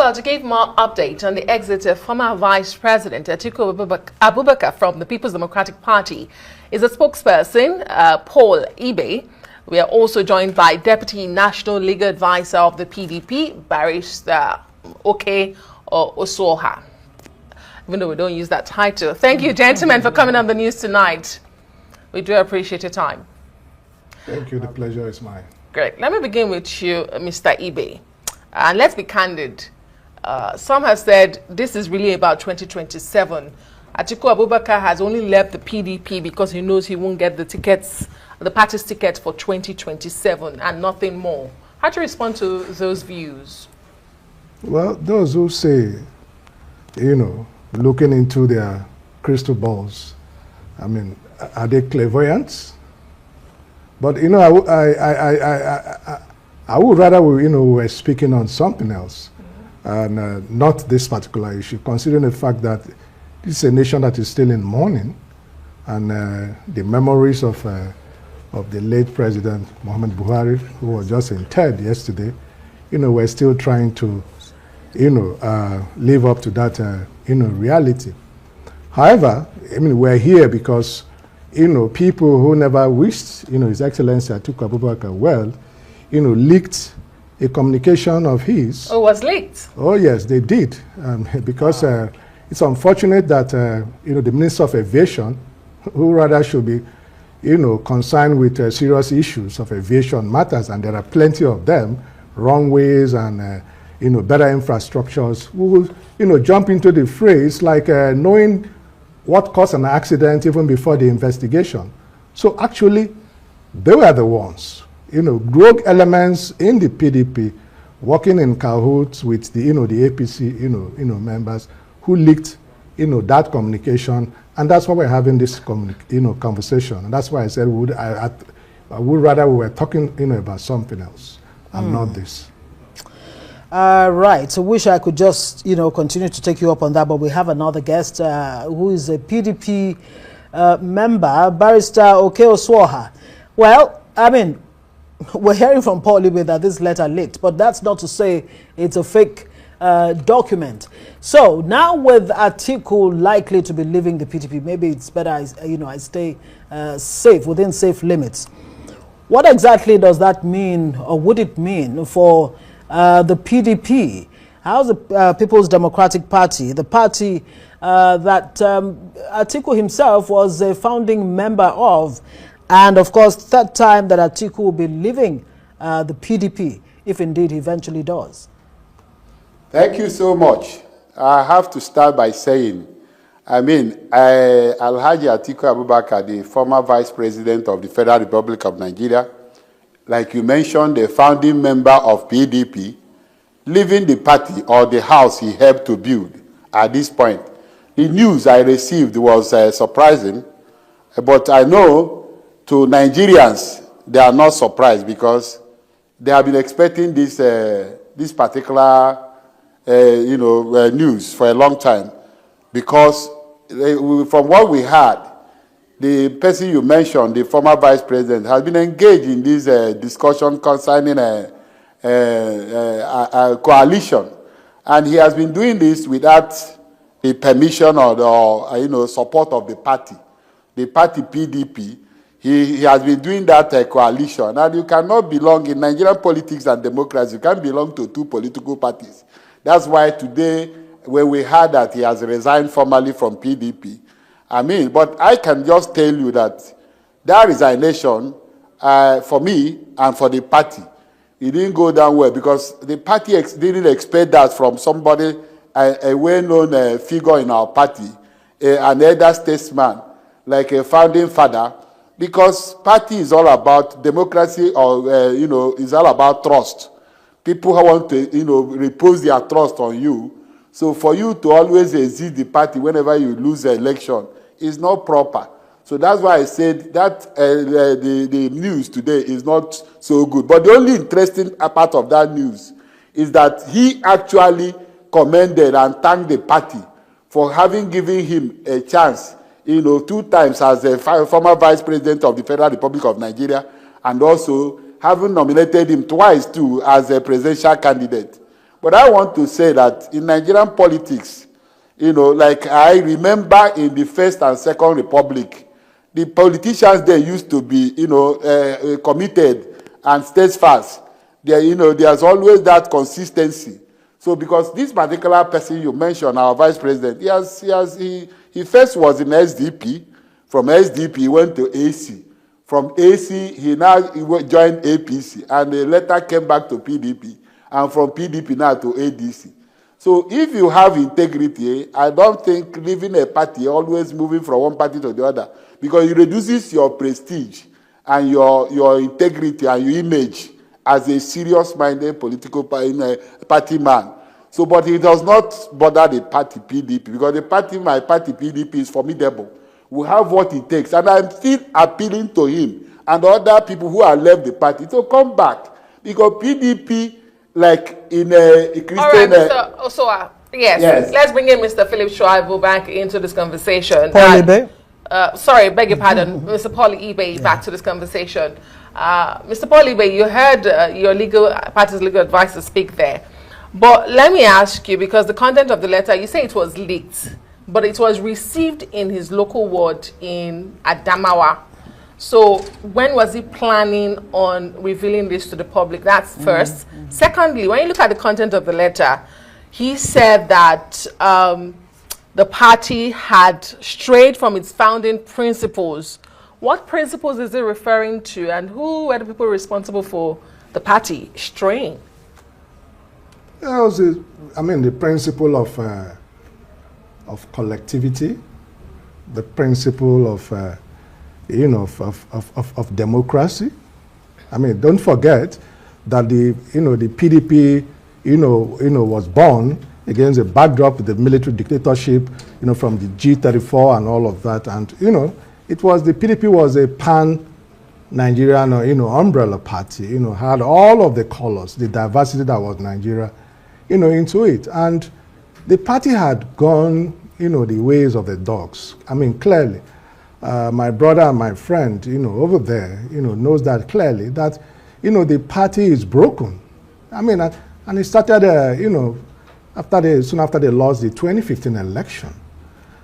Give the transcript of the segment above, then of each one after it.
Well, to give more update on the exit of former Vice President Atiku Abubakar from the People's Democratic Party is a spokesperson, Paul Ibe. We are also joined by Deputy National Legal Advisor of the PDP, Barrister Osuoha. Even though we don't use that title. Thank you, gentlemen, for coming on the news tonight. We do appreciate your time. Thank you. The pleasure is mine. Great. Let me begin with you, Mr. Ibe. And let's be candid. Some have said this is really about 2027. Atiku Abubakar has only left the PDP because he knows he won't get the tickets, the party's ticket for 2027 and nothing more. How do you respond to those views? Well, those who say, looking into their crystal balls, I mean, are they clairvoyants? But, I would rather, we're speaking on something else. And not this particular issue, considering the fact that this is a nation that is still in mourning, and the memories of the late President Muhammad Buhari, who was just interred yesterday, we're still trying to, live up to that, reality. However, I mean, we're here because, people who never wished, His Excellency Atiku Abubakar well, leaked a communication of his. Oh, was leaked? Oh, yes, they did. Because it's unfortunate that, the Minister of Aviation, who rather should be, concerned with serious issues of aviation matters, and there are plenty of them, runways and, better infrastructures, who will, jump into the phrase like knowing what caused an accident even before the investigation. So actually, they were the ones, rogue elements in the PDP working in cahoots with the, the APC, members who leaked, that communication, and that's why we're having this, conversation. And that's why I said I would rather we were talking, about something else and not this. Right. So wish I could just, continue to take you up on that, but we have another guest who is a PDP member, Barrister Osuoha. Well, I mean, we're hearing from Paul Ibe that this letter leaked, but that's not to say it's a fake document. So now with Atiku likely to be leaving the PDP, maybe it's better, I stay safe, within safe limits. What exactly does that mean, or would it mean for the PDP? How's the People's Democratic Party, the party that Atiku himself was a founding member of, and of course, third time that Atiku will be leaving the PDP, if indeed he eventually does? Thank you so much. I have to start by saying, Alhaji Atiku Abubakar, the former Vice President of the Federal Republic of Nigeria, like you mentioned, the founding member of PDP, leaving the party or the house he helped to build at this point. The news I received was surprising, but I know to Nigerians, they are not surprised because they have been expecting this this particular news for a long time. Because from what we heard, the person you mentioned, the former vice president, has been engaged in this discussion concerning a coalition, and he has been doing this without the permission or support of the party PDP. He has been doing that coalition, and you cannot belong in Nigerian politics and democracy. You can't belong to two political parties. That's why today, when we heard that he has resigned formally from PDP, but I can just tell you that resignation, for me and for the party, it didn't go down well because the party didn't expect that from somebody, a well-known figure in our party, an elder statesman, like a founding father. Because party is all about democracy, or is all about trust. People who want to repose their trust on you. So for you to always exit the party whenever you lose the election is not proper. So that's why I said that the news today is not so good. But the only interesting part of that news is that he actually commended and thanked the party for having given him a chance, 2 times as a former vice president of the Federal Republic of Nigeria, and also having nominated him twice too as a presidential candidate. But I want to say that in Nigerian politics, you know, like I remember in the First and Second Republic, the politicians there used to be, you know, committed and steadfast. There, you know, there's always that consistency. So because this particular person you mentioned, our vice president, he first was in SDP. From SDP, he went to AC. From AC, he joined APC, and he later came back to PDP, and from PDP now to ADC. So if you have integrity, I don't think leaving a party, always moving from one party to the other, because it reduces your prestige and your integrity and your image as a serious-minded political party man. So, but he does not bother the party PDP, because the party, my party PDP, is formidable. We have what it takes, and I'm still appealing to him and other people who have left the party to come back, because PDP, like in a Christian... All right, Mr. Osuoha, yes. Let's bring in Mr. Philip Shuaibu back into this conversation. Paul Ibe? Sorry, beg your pardon, Mr. Paul Ibe, back to this conversation. Mr. Paul Ibe, you heard your party's legal advisor speak there. But let me ask you, because the content of the letter, you say it was leaked, but it was received in his local ward in Adamawa. So when was he planning on revealing this to the public? That's first. Secondly, when you look at the content of the letter, he said that the party had strayed from its founding principles. What principles is he referring to, and who were the people responsible for the party straying? I mean, the principle of collectivity, the principle of you know, of democracy. I mean, don't forget that the PDP, was born against the backdrop of the military dictatorship, from the G34 and all of that. And, it was, the PDP was a pan-Nigerian, umbrella party, had all of the colors, the diversity that was Nigeria, into it. And the party had gone, the ways of the dogs. I mean, clearly. My brother and my friend, over there, knows that clearly, that, the party is broken. I mean, and it started, soon after they lost the 2015 election.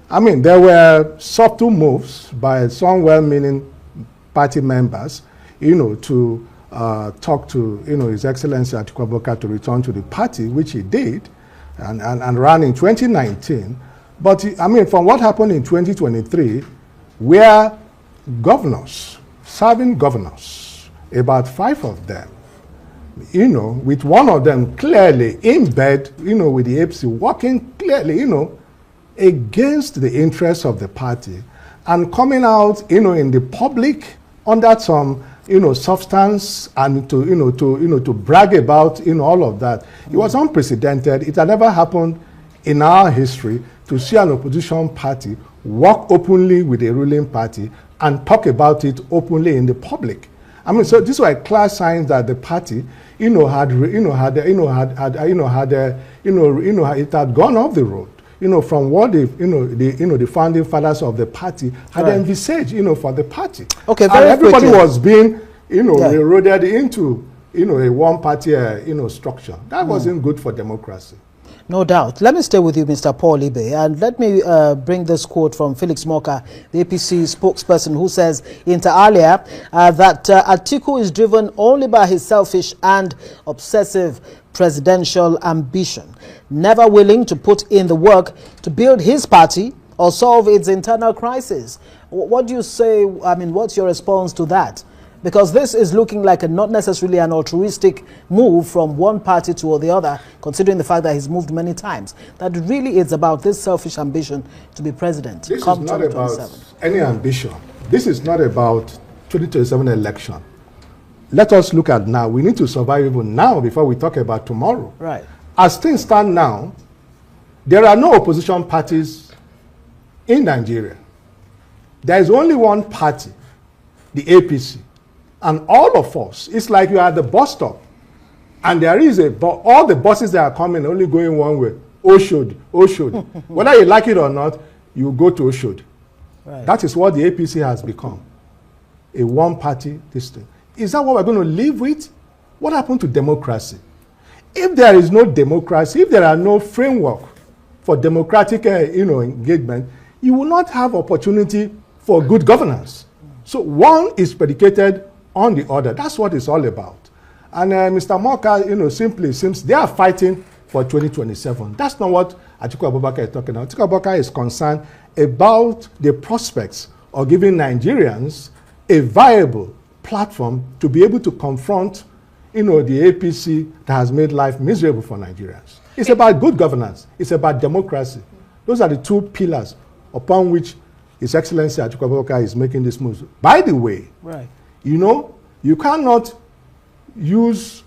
I mean, there were subtle moves by some well-meaning party members, to talk to, His Excellency Atiku Abubakar to return to the party, which he did, and ran in 2019. But, I mean, from what happened in 2023, where governors, serving governors, about 5 of them, with one of them clearly in bed, with the APC, working clearly, against the interests of the party, and coming out, in the public under some, substance, and to brag about, all of that. It was unprecedented. It had never happened in our history to see an opposition party work openly with a ruling party and talk about it openly in the public. I mean, so these were clear signs that the party, it had gone off the road, from what the founding fathers of the party had envisaged, for the party. Okay, and everybody was being, eroded into, a one-party, structure. That wasn't good for democracy. No doubt. Let me stay with you, Mr. Paul Ibe, and let me bring this quote from Felix Moka, the APC spokesperson, who says inter alia that Atiku is driven only by his selfish and obsessive presidential ambition, never willing to put in the work to build his party or solve its internal crisis. What do you say? I mean, what's your response to that? Because this is looking like not necessarily an altruistic move from one party to the other, considering the fact that he's moved many times. That really is about this selfish ambition to be president. This is not about any ambition. This is not about 2027 election. Let us look at now. We need to survive even now before we talk about tomorrow. Right. As things stand now, there are no opposition parties in Nigeria. There is only one party, the APC. And all of us, it's like you are at the bus stop, and there is all the buses that are coming only going one way. Oshodi, Oshodi. Whether you like it or not, you go to Oshodi. Right. That is what the APC has become, a one-party system. Is that what we're going to live with? What happened to democracy? if there is no democracy, if there are no framework for democratic engagement, you will not have opportunity for good governance. So one is predicated on the other. That's what it's all about. And Mr. Moka, simply seems they are fighting for 2027. That's not what Atiku Abubakar is talking about. Atiku Abubakar is concerned about the prospects of giving Nigerians a viable platform to be able to confront, the APC that has made life miserable for Nigerians. It's about good governance. It's about democracy. Those are the two pillars upon which His Excellency Atiku Abubakar is making this move. By the way, right. You cannot use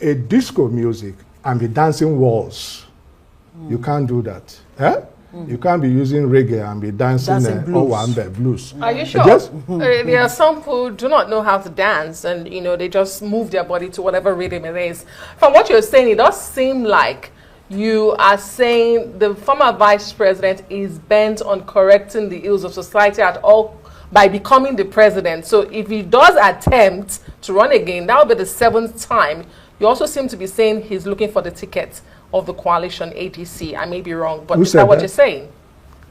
a disco music and be dancing waltz. You can't do that. You can't be using reggae and be dancing blues. Are you sure? There are some who do not know how to dance, and they just move their body to whatever rhythm it is. From what you're saying, it does seem like you are saying the former vice president is bent on correcting the ills of society at all by becoming the president. So if he does attempt to run again, that will be the 7th time. You also seem to be saying he's looking for the ticket of the coalition ADC. I may be wrong, but is that what you're saying?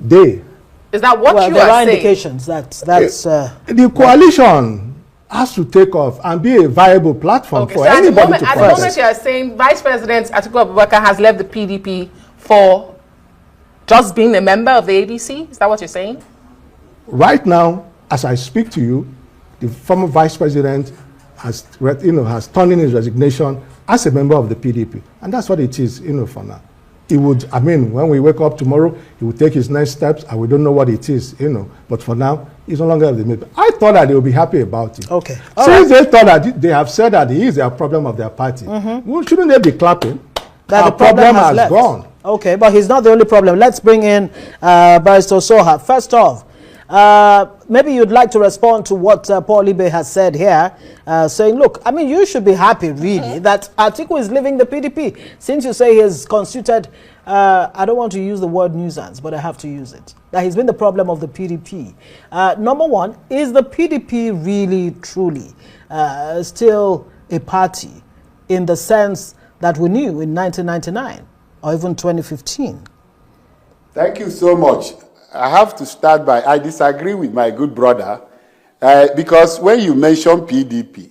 Is that what you are saying? There are indications that's the coalition has to take off and be a viable platform for anybody to At the moment you are saying Vice President Atiku Abubakar has left the PDP for just being a member of the ADC? Is that what you're saying? Right now, as I speak to you, the former vice president has turned in his resignation as a member of the PDP, and that's what it is, for now. He would, when we wake up tomorrow, he will take his next steps, and we don't know what it is, But for now, he's no longer the member. I thought that they would be happy about it. Okay. Since they thought that they have said that he is a problem of their party, well, shouldn't they be clapping? That our the problem has gone. Okay, but he's not the only problem. Let's bring in Barrister Osuoha. First off, maybe you'd like to respond to what Paul Ibe has said here, saying, look, you should be happy, really, that Atiku is leaving the PDP, since you say he has constituted, I don't want to use the word nuisance, but I have to use it, that he's been the problem of the PDP. Number one, is the PDP really, truly still a party in the sense that we knew in 1999 or even 2015? Thank you so much. I have to start by, I disagree with my good brother, because when you mention PDP,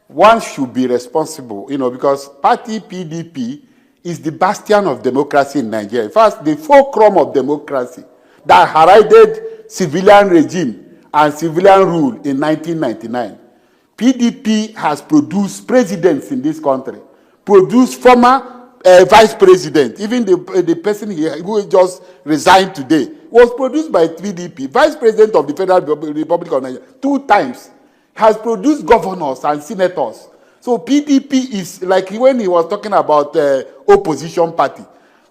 one should be responsible, because party PDP is the bastion of democracy in Nigeria. In fact, the fulcrum of democracy that heralded civilian regime and civilian rule in 1999. PDP has produced presidents in this country, produced former vice president, even the person here who just resigned today, was produced by PDP, vice president of the Federal Republic of Nigeria, 2 times, has produced governors and senators. So PDP is like when he was talking about opposition party.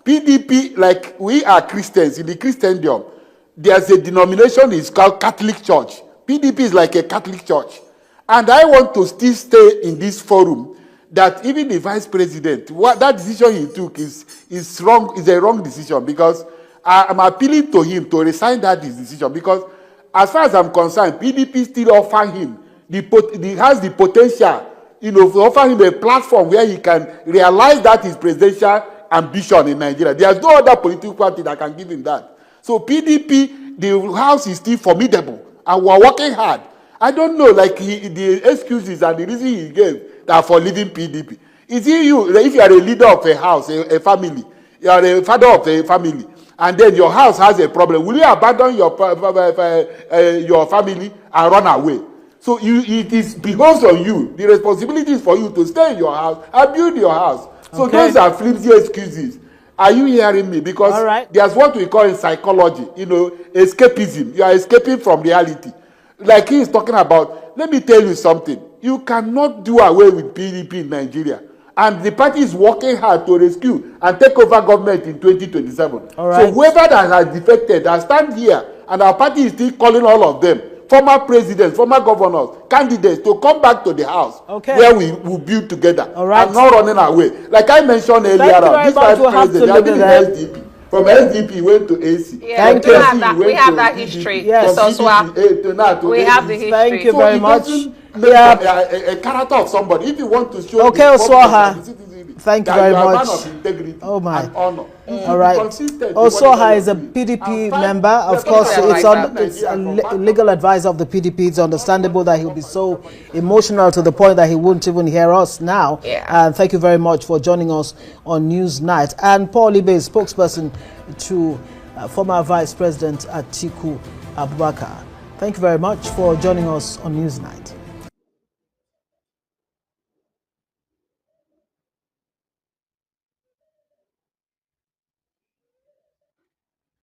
PDP, like we are Christians, in the Christendom, there's a denomination is called Catholic Church. PDP is like a Catholic church. And I want to still stay in this forum that even the vice president, that decision he took is wrong, is a wrong decision, because I'm appealing to him to resign that decision, because as far as I'm concerned, PDP still offer him, has the potential, to offer him a platform where he can realize that his presidential ambition in Nigeria. There's no other political party that can give him that. So PDP, the house is still formidable, and we're working hard. I don't know, the excuses and the reason he gave that for leaving PDP. Is it you, if you are a leader of a house, a family, you are a father of a family, and then your house has a problem, will you abandon your family and run away? So it behoves on you. The responsibility is for you to stay in your house and build your house. So those are flimsy excuses. Are you hearing me? Because there's what we call in psychology, escapism. You are escaping from reality. Like he is talking about, let me tell you something. You cannot do away with PDP in Nigeria. And the party is working hard to rescue and take over government in 2027. So whoever that has defected, that stand here, and our party is still calling all of them, former presidents, former governors, candidates, to come back to the house where we will build together and not running away. Like I mentioned earlier, this vice president, I've been in SDP. From SDP, went to AC. Yeah, we have that history. Yes. We have the history. Thank you very much. A character of somebody. If you want to show Osuoha, Thank you that very you are much. a man of integrity Oh my. and honor. All right. Osuoha is a PDP member. Of course, it's a legal advisor of the PDP. It's understandable that he'll be so emotional to the point that he won't even hear us now. Yeah. And thank you very much for joining us on Newsnight. And Paul Ibe, spokesperson to former Vice President Atiku Abubakar. Thank you very much for joining us on Newsnight.